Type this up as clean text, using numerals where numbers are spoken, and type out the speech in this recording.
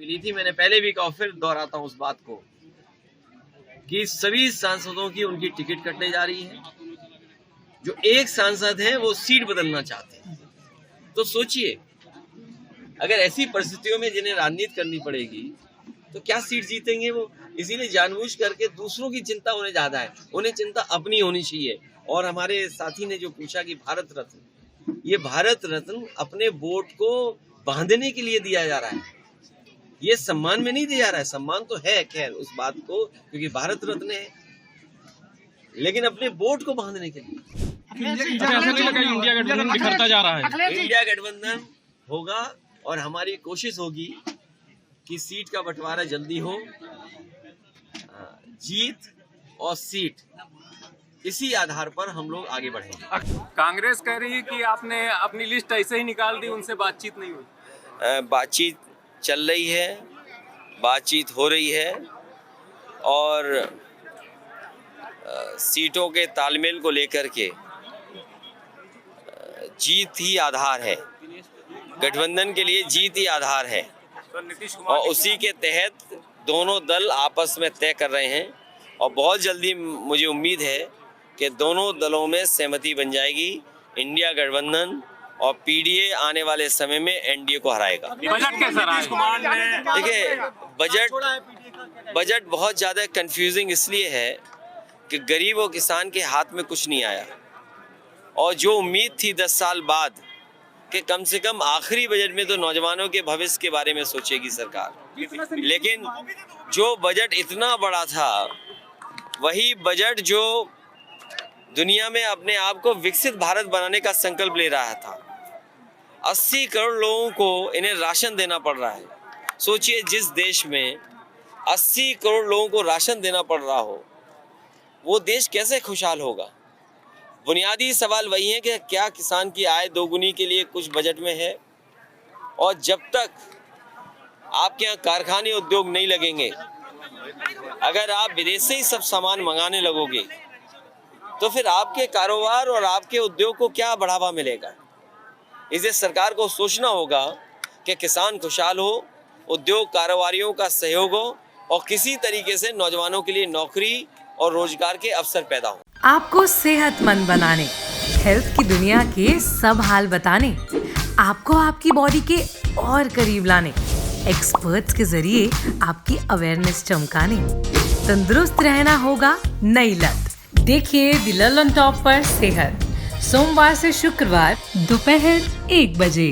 मिली थी। मैंने पहले भी कहा, फिर दोहराता हूँ उस बात को कि सभी सांसदों की उनकी टिकट कटने जा रही है। जो एक सांसद हैं वो सीट बदलना चाहते हैं। तो सोचिए, अगर ऐसी परिस्थितियों में जिन्हें राजनीति करनी पड़ेगी तो क्या सीट जीतेंगे वो? इसीलिए जानबूझ करके दूसरों की चिंता उन्हें ज्यादा है, उन्हें चिंता अपनी होनी चाहिए। और हमारे साथी ने जो पूछा कि भारत रत्न, ये भारत रत्न अपने वोट को बांधने के लिए दिया जा रहा है, ये सम्मान में नहीं दिया जा रहा है। सम्मान तो है खैर उस बात को, क्योंकि भारत रत्न है, लेकिन अपने वोट को बांधने के लिए। ऐसा नहीं लगा इंडिया गठबंधन बिखरता जा रहा है? इंडिया गठबंधन होगा और हमारी कोशिश होगी कि सीट का बंटवारा जल्दी हो। जीत और सीट, इसी आधार पर हम लोग आगे बढ़ेंगे। कांग्रेस कह रही है कि आपने अपनी लिस्ट ऐसे ही निकाल दी, उनसे बातचीत नहीं हुई। बातचीत चल रही है, बातचीत हो रही है और सीटों के तालमेल को लेकर के जीत ही आधार है। गठबंधन के लिए जीत ही आधार है और उसी के तहत दोनों दल आपस में तय कर रहे हैं और बहुत जल्दी मुझे उम्मीद है कि दोनों दलों में सहमति बन जाएगी। इंडिया गठबंधन और पीडीए आने वाले समय में एनडीए को हराएगा। बजट कैसा रहा? देखिए, बजट बहुत ज़्यादा कंफ्यूजिंग इसलिए है कि गरीब और किसान के हाथ में कुछ नहीं आया और जो उम्मीद थी 10 साल बाद कि कम से कम आखिरी बजट में तो नौजवानों के भविष्य के बारे में सोचेगी सरकार, लेकिन जो बजट इतना बड़ा था वही बजट जो दुनिया में अपने आप को विकसित भारत बनाने का संकल्प ले रहा था। 80 करोड़ लोगों को इन्हें राशन देना पड़ रहा है। सोचिए, जिस देश में 80 करोड़ लोगों को राशन देना पड़ रहा हो, वो देश कैसे खुशहाल होगा? बुनियादी सवाल वही है कि क्या किसान की आय दोगुनी के लिए कुछ बजट में है? और जब तक आपके यहाँ कारखाने उद्योग नहीं लगेंगे, अगर आप विदेश से ही सब सामान मंगाने लगोगे, तो फिर आपके कारोबार और आपके उद्योग को क्या बढ़ावा मिलेगा? इसलिए सरकार को सोचना होगा कि किसान खुशहाल हो, उद्योग कारोबारियों का सहयोग हो और किसी तरीके से नौजवानों के लिए नौकरी और रोजगार के अवसर पैदा हो। आपको सेहतमंद बनाने, हेल्थ की दुनिया के सब हाल बताने, आपको आपकी बॉडी के और करीब लाने, एक्सपर्ट्स के जरिए आपकी अवेयरनेस चमकाने, तंदुरुस्त रहना होगा नई लत। देखिए द ललन टॉप पर सेहत, सोमवार से शुक्रवार दोपहर 1 बजे।